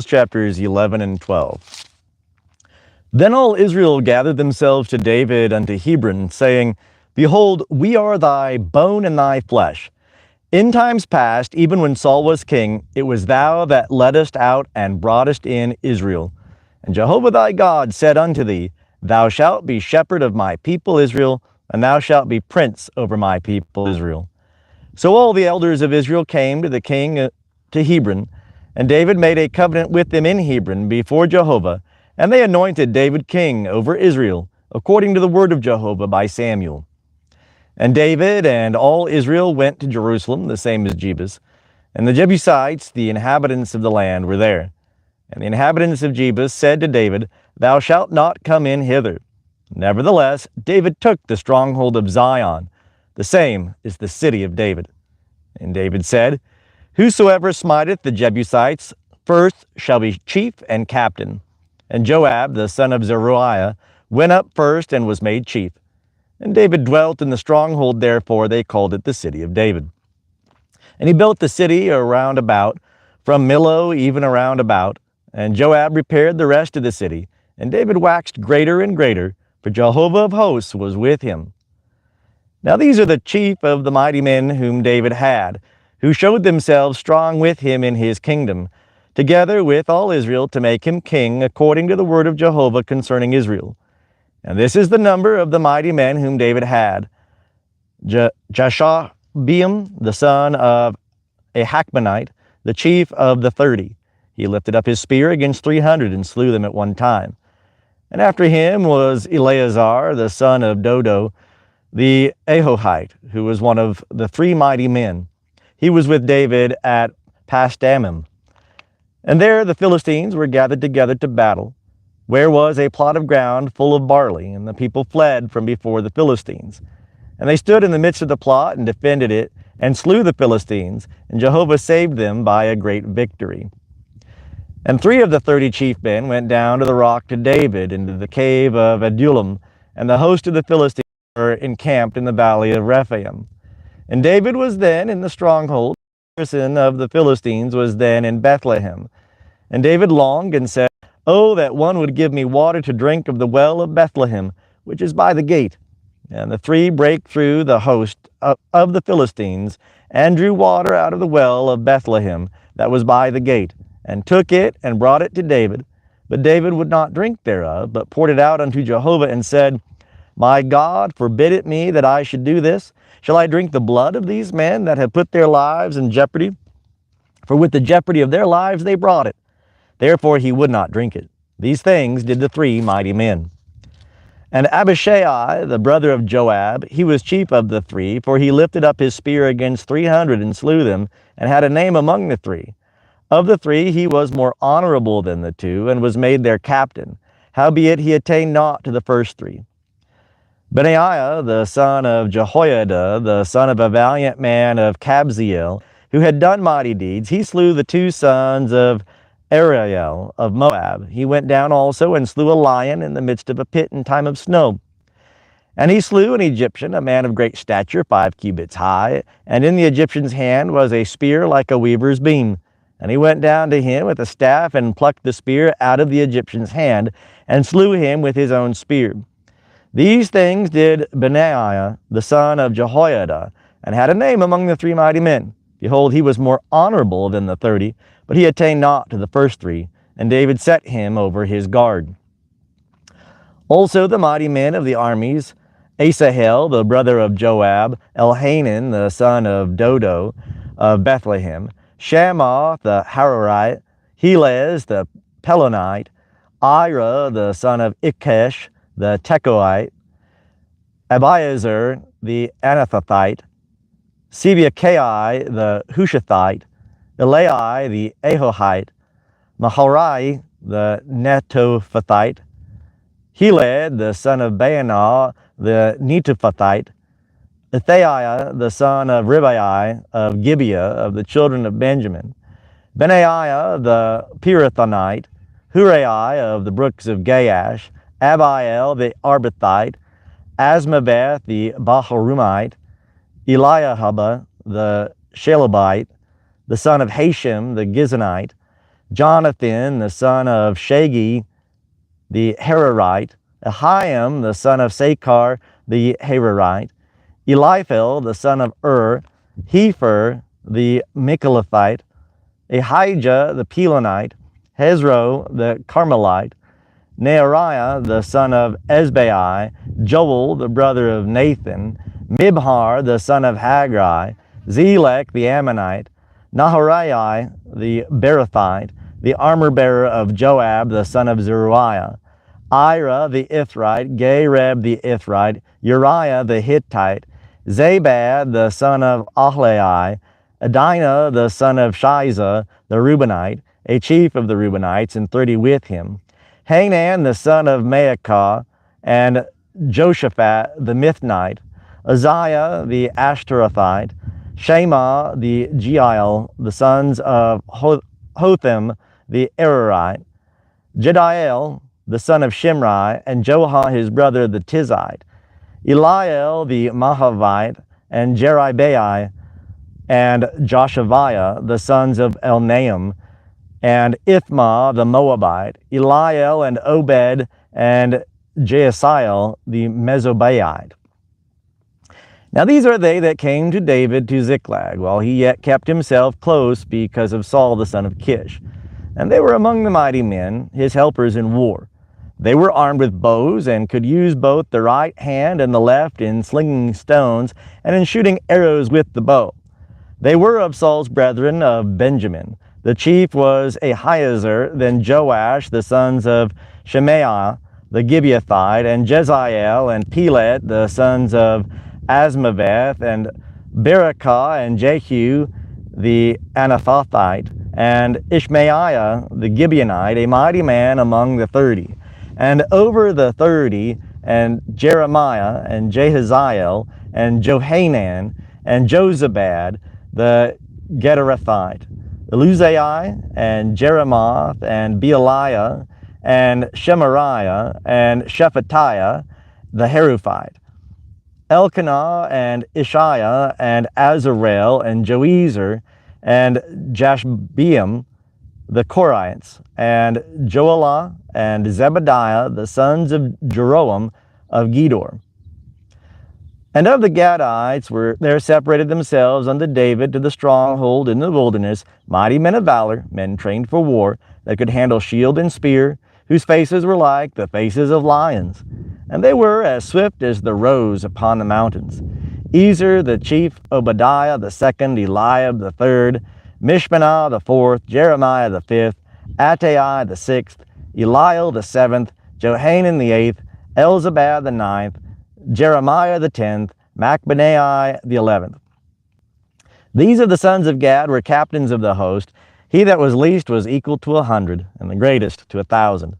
chapters 11 and 12. Then all Israel gathered themselves to David unto Hebron, saying, Behold, we are thy bone and thy flesh. In times past, even when Saul was king, it was thou that leddest out and broughtest in Israel. And Jehovah thy God said unto thee, Thou shalt be shepherd of my people Israel, and thou shalt be prince over my people Israel. So all the elders of Israel came to the king to Hebron, and David made a covenant with them in Hebron before Jehovah, and they anointed David king over Israel, according to the word of Jehovah by Samuel. And David and all Israel went to Jerusalem, the same as Jebus. And the Jebusites, the inhabitants of the land, were there. And the inhabitants of Jebus said to David, Thou shalt not come in hither. Nevertheless, David took the stronghold of Zion. The same is the city of David. And David said, Whosoever smiteth the Jebusites first shall be chief and captain. And Joab, the son of Zeruiah, went up first and was made chief. And David dwelt in the stronghold, therefore they called it the city of David. And he built the city around about, from Millo even around about. And Joab repaired the rest of the city. And David waxed greater and greater, for Jehovah of hosts was with him. Now these are the chief of the mighty men whom David had, who showed themselves strong with him in his kingdom, together with all Israel, to make him king, according to the word of Jehovah concerning Israel. And this is the number of the mighty men whom David had. Jashobeam, the son of a Hachmonite, the chief of the 30. He lifted up his spear against 300 and slew them at one time. And after him was Eleazar, the son of Dodo, the Ahohite, who was one of the 3 mighty men. He was with David at Pasdammim. And there the Philistines were gathered together to battle, where was a plot of ground full of barley, and the people fled from before the Philistines. And they stood in the midst of the plot and defended it, and slew the Philistines, and Jehovah saved them by a great victory. And 3 of the 30 chief men went down to the rock to David into the cave of Adullam, and the host of the Philistines were encamped in the valley of Rephaim. And David was then in the stronghold. The garrison of the Philistines was then in Bethlehem. And David longed and said, Oh, that one would give me water to drink of the well of Bethlehem, which is by the gate. And the 3 brake through the host of the Philistines, and drew water out of the well of Bethlehem that was by the gate, and took it and brought it to David. But David would not drink thereof, but poured it out unto Jehovah, and said, My God, forbid it me that I should do this. Shall I drink the blood of these men that have put their lives in jeopardy? For with the jeopardy of their lives they brought it. Therefore he would not drink it. These things did the 3 mighty men. And Abishai, the brother of Joab, he was chief of the 3, for he lifted up his spear against 300 and slew them, and had a name among the 3. Of the 3 he was more honorable than the 2, and was made their captain. Howbeit he attained not to the first 3. Benaiah, the son of Jehoiada, the son of a valiant man of Kabzeel, who had done mighty deeds, he slew the 2 sons of Ariel of Moab. He went down also and slew a lion in the midst of a pit in time of snow. And he slew an Egyptian, a man of great stature, 5 cubits high, and in the Egyptian's hand was a spear like a weaver's beam. And he went down to him with a staff, and plucked the spear out of the Egyptian's hand, and slew him with his own spear. These things did Benaiah, the son of Jehoiada, and had a name among the 3 mighty men. Behold, he was more honorable than the 30, but he attained not to the first 3, and David set him over his guard. Also the mighty men of the armies, Asahel, the brother of Joab, Elhanan, the son of Dodo of Bethlehem, Shammah, the Hararite, Helez, the Pelonite, Ira, the son of Ikkesh, the Tekoite, Abiezer, the Anathothite, Sibekai, the Hushathite, Elai, the Ahohite, Maharai, the Netophathite, Heled, the son of Baanah, the Netophathite, Ithaiah, the son of Ribai of Gibeah of the children of Benjamin, Benaiah, the Pirathonite, Hurai of the brooks of Gaash, Abiel, the Arbathite, Asmaveth, the Baharumite, Eliahaba, the Shelabite, the son of Hashem, the Gizonite, Jonathan, the son of Shagi, the Hararite, Ahiam, the son of Sakar, the Hararite, Eliphel, the son of Hefer, the Michalathite, Ahijah, the Pelonite, Hezro, the Carmelite, Neariah, the son of Ezbai, Joel, the brother of Nathan, Mibhar, the son of Haggai, Zelek, the Ammonite, Nahariah, the Berothite, the armor-bearer of Joab, the son of Zeruiah, Ira, the Ithrite, Gareb, the Ithrite, Uriah, the Hittite, Zabad, the son of Ahlai, Adinah, the son of Shiza, the Reubenite, a chief of the Reubenites, and 30 with him, Hanan, the son of Maacah, and Joshaphat, the Mithnite, Uzziah, the Ashtarothite, Shema, the Jeiel, the sons of Hotham, the Ararite, Jediel, the son of Shimri, and Joha, his brother, the Tizite, Eliel, the Mahavite, and Jeribai, and Joshaviah, the sons of Elnaam, and Ithma, the Moabite, Eliel, and Obed, and Jaasiel, the Mezobaite. Now these are they that came to David to Ziklag, while he yet kept himself close because of Saul the son of Kish. And they were among the mighty men, his helpers in war. They were armed with bows, and could use both the right hand and the left in slinging stones, and in shooting arrows with the bow. They were of Saul's brethren of Benjamin. The chief was Ahiezer, then Joash, the sons of Shemaiah, the Gibeathite, and Jeziel, and Pelet, the sons of Asmaveth, and Berakah, and Jehu, the Anathothite, and Ishmaiah, the Gibeonite, a mighty man among the 30. And over the 30, and Jeremiah, and Jehaziel, and Johanan, and Jozabad, the Gederathite, Eluzai, and Jeremoth, and Bealiah, and Shemariah, and Shephatiah, the Haruphite, Elkanah, and Ishiah, and Azarel, and Joezer, and Jashbeam, the Korites, and Joelah, and Zebadiah, the sons of Jeroam of Gedor. And of the Gadites there separated themselves unto David to the stronghold in the wilderness, mighty men of valor, men trained for war, that could handle shield and spear, whose faces were like the faces of lions. And they were as swift as the roes upon the mountains. Ezer the chief, Obadiah the second, Eliab the third, Mishmanah the fourth, Jeremiah the fifth, Attai the sixth, Eliel the seventh, Johanan the eighth, Elzabad the ninth, Jeremiah the 10th, Macbenai the 11th. These of the sons of Gad were captains of the host. He that was least was equal to 100, and the greatest to 1,000.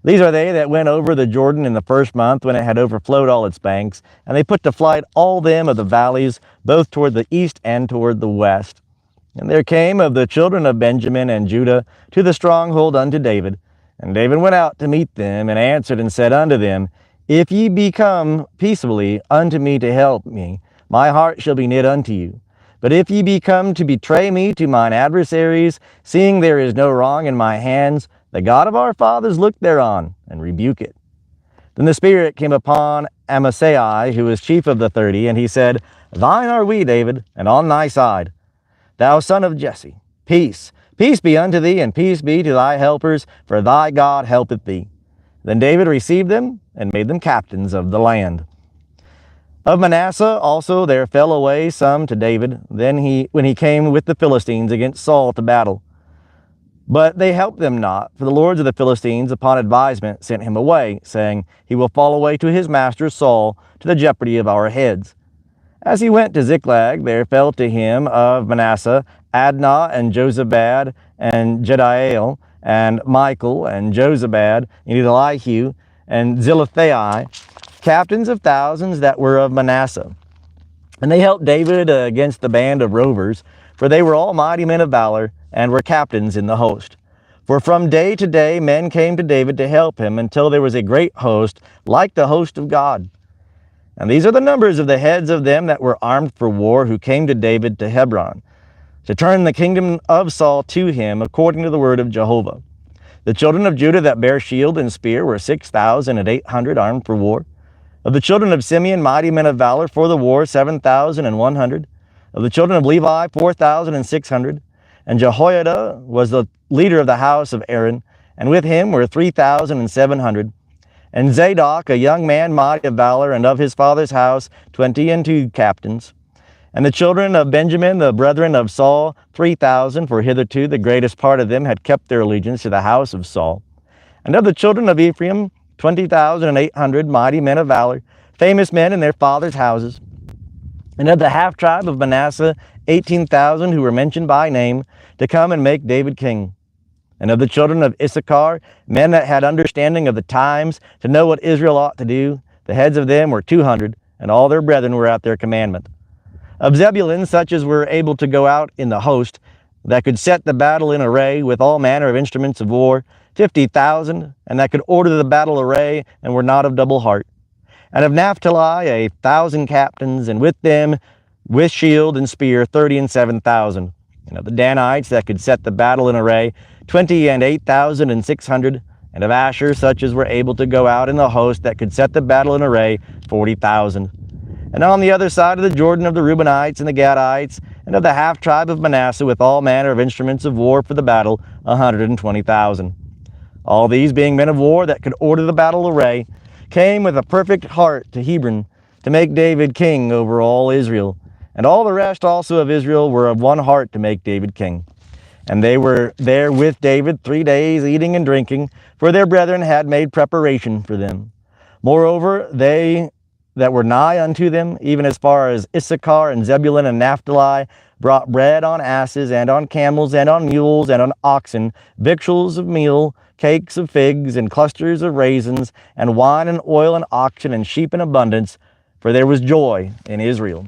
These are they that went over the Jordan in the first month, when it had overflowed all its banks, and they put to flight all them of the valleys, both toward the east and toward the west. And there came of the children of Benjamin and Judah to the stronghold unto David. And David went out to meet them, and answered and said unto them, If ye be come peaceably unto me to help me, my heart shall be knit unto you. But if ye be come to betray me to mine adversaries, seeing there is no wrong in my hands, the God of our fathers look thereon, and rebuke it. Then the Spirit came upon Amasai, who was chief of the 30, and he said, Thine are we, David, and on thy side. Thou son of Jesse, peace. Peace be unto thee, and peace be to thy helpers, for thy God helpeth thee. Then David received them, and made them captains of the land. Of Manasseh also there fell away some to David, when he came with the Philistines against Saul to battle. But they helped them not, for the lords of the Philistines upon advisement sent him away, saying, He will fall away to his master Saul, to the jeopardy of our heads. As he went to Ziklag, there fell to him of Manasseh Adnah, and Jozabad, and Jediel, and Michael, and Jozabad, and Elihu, and Zilithai, captains of thousands that were of Manasseh. And they helped David against the band of rovers, for they were all mighty men of valor, and were captains in the host. For from day to day men came to David to help him, until there was a great host, like the host of God. And these are the numbers of the heads of them that were armed for war, who came to David to Hebron: to turn the kingdom of Saul to him according to the word of Jehovah. The children of Judah that bare shield and spear were 6,800 armed for war. Of the children of Simeon, mighty men of valor for the war, 7,100. Of the children of Levi, 4,600. And Jehoiada was the leader of the house of Aaron, and with him were 3,700. And Zadok, a young man mighty of valor, and of his father's house 22 captains. And the children of Benjamin, the brethren of Saul, 3,000, for hitherto the greatest part of them had kept their allegiance to the house of Saul. And of the children of Ephraim, 20,800 mighty men of valor, famous men in their fathers' houses. And of the half-tribe of Manasseh, 18,000 who were mentioned by name, to come and make David king. And of the children of Issachar, men that had understanding of the times, to know what Israel ought to do, the heads of them were 200, and all their brethren were at their commandment. Of Zebulun, such as were able to go out in the host, that could set the battle in array with all manner of instruments of war, 50,000, and that could order the battle array, and were not of double heart. And of Naphtali 1,000 captains, and with them, with shield and spear, 37,000. And of the Danites that could set the battle in array, 28,600. And of Asher, such as were able to go out in the host that could set the battle in array, 40,000. And on the other side of the Jordan of the Reubenites and the Gadites, and of the half-tribe of Manasseh, with all manner of instruments of war for the battle, 120,000. All these, being men of war that could order the battle array, came with a perfect heart to Hebron, to make David king over all Israel. And all the rest also of Israel were of one heart to make David king. And they were there with David 3 days, eating and drinking, for their brethren had made preparation for them. Moreover, they that were nigh unto them, even as far as Issachar and Zebulun and Naphtali, brought bread on asses, and on camels, and on mules, and on oxen, victuals of meal, cakes of figs, and clusters of raisins, and wine and oil and oxen, and sheep in abundance, for there was joy in Israel.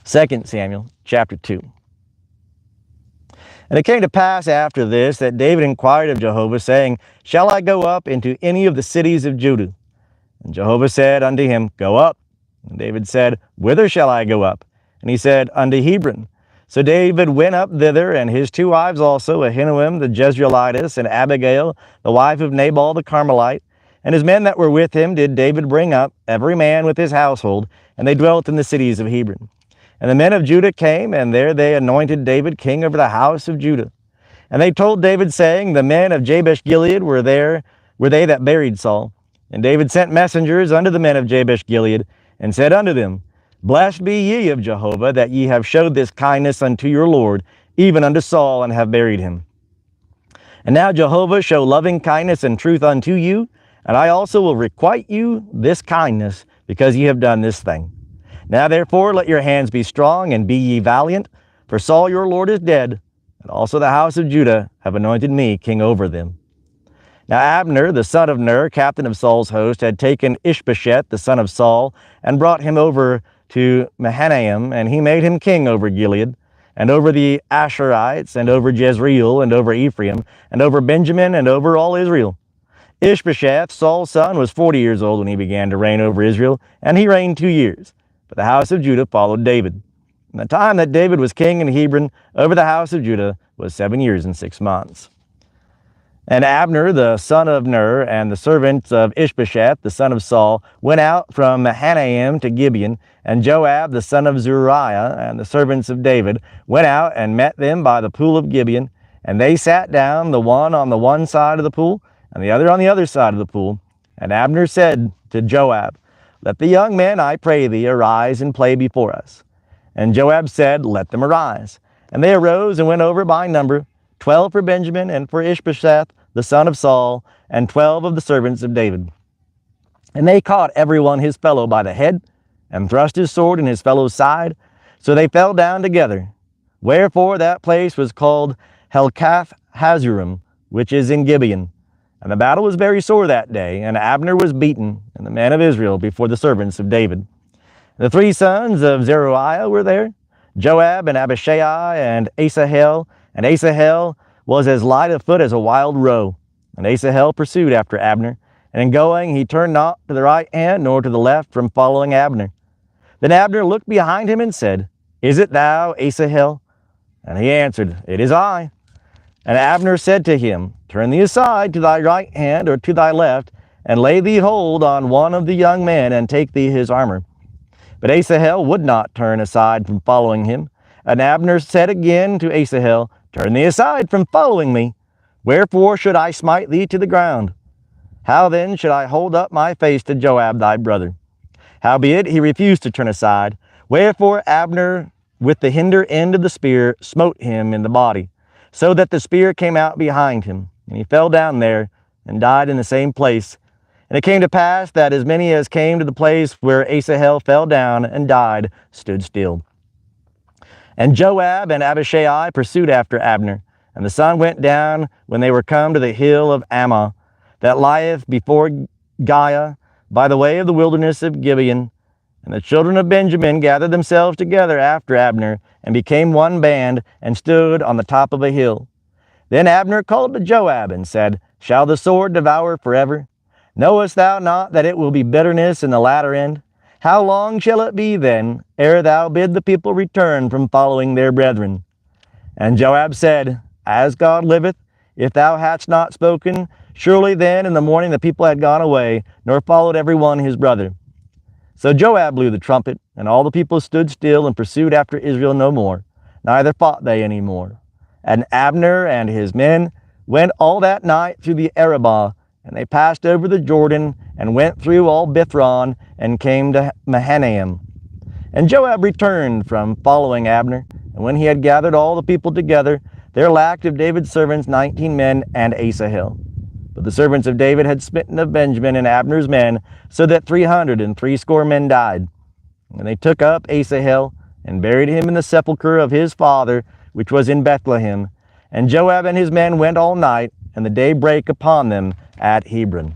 2 Samuel chapter 2. And it came to pass after this that David inquired of Jehovah, saying, Shall I go up into any of the cities of Judah? And Jehovah said unto him, Go up. And David said, Whither shall I go up? And he said, Unto Hebron. So David went up thither, and his 2 wives also, Ahinoam the Jezreelitess, and Abigail, the wife of Nabal the Carmelite. And his men that were with him did David bring up, every man with his household, and they dwelt in the cities of Hebron. And the men of Judah came, and there they anointed David king over the house of Judah. And they told David, saying, The men of Jabesh-Gilead were they that buried Saul. And David sent messengers unto the men of Jabesh-Gilead, and said unto them, Blessed be ye of Jehovah, that ye have showed this kindness unto your Lord, even unto Saul, and have buried him. And now Jehovah show loving kindness and truth unto you, and I also will requite you this kindness, because ye have done this thing. Now therefore let your hands be strong, and be ye valiant, for Saul your Lord is dead, and also the house of Judah have anointed me king over them. Now Abner, the son of Ner, captain of Saul's host, had taken Ishbosheth, the son of Saul, and brought him over to Mahanaim, and he made him king over Gilead, and over the Asherites, and over Jezreel, and over Ephraim, and over Benjamin, and over all Israel. Ishbosheth, Saul's son, was 40 years old when he began to reign over Israel, and he reigned 2 years. But the house of Judah followed David. And the time that David was king in Hebron over the house of Judah was 7 years and 6 months. And Abner, the son of Ner, and the servants of Ishbosheth, the son of Saul, went out from Mahanaim to Gibeon, and Joab, the son of Zeruiah, and the servants of David, went out and met them by the pool of Gibeon, and they sat down, the one on the one side of the pool, and the other on the other side of the pool. And Abner said to Joab, Let the young men, I pray thee, arise and play before us. And Joab said, Let them arise. And they arose and went over by number, 12 for Benjamin, and for Ishbosheth, the son of Saul, and 12 of the servants of David. And they caught every one his fellow by the head, and thrust his sword in his fellow's side, so they fell down together. Wherefore that place was called Helkath Hazurim, which is in Gibeon. And the battle was very sore that day, and Abner was beaten, and the men of Israel before the servants of David. The 3 sons of Zeruiah were there, Joab, and Abishai, and Asahel. And Asahel was as light of foot as a wild roe. And Asahel pursued after Abner, and in going he turned not to the right hand nor to the left from following Abner. Then Abner looked behind him and said, Is it thou, Asahel? And he answered, It is I. And Abner said to him, Turn thee aside to thy right hand or to thy left, and lay thee hold on one of the young men, and take thee his armor. But Asahel would not turn aside from following him. And Abner said again to Asahel, Turn thee aside from following me. Wherefore should I smite thee to the ground? How then should I hold up my face to Joab thy brother? Howbeit he refused to turn aside. Wherefore Abner with the hinder end of the spear smote him in the body, so that the spear came out behind him, and he fell down there and died in the same place. And it came to pass that as many as came to the place where Asahel fell down and died stood still. And Joab and Abishai pursued after Abner, and the sun went down when they were come to the hill of Ammah, that lieth before Giah, by the way of the wilderness of Gibeon. And the children of Benjamin gathered themselves together after Abner, and became one band, and stood on the top of a hill. Then Abner called to Joab, and said, Shall the sword devour forever? Knowest thou not that it will be bitterness in the latter end? How long shall it be then, ere thou bid the people return from following their brethren? And Joab said, As God liveth, if thou hadst not spoken, surely then in the morning the people had gone away, nor followed every one his brother. So Joab blew the trumpet, and all the people stood still and pursued after Israel no more, neither fought they any more. And Abner and his men went all that night through the Arabah, and they passed over the Jordan, and went through all Bithron, and came to Mahanaim. And Joab returned from following Abner, and when he had gathered all the people together, there lacked of David's servants 19 men and Asahel. But the servants of David had smitten of Benjamin and Abner's men, so that 360 men died. And they took up Asahel, and buried him in the sepulchre of his father, which was in Bethlehem. And Joab and his men went all night, and the day brake upon them at Hebron.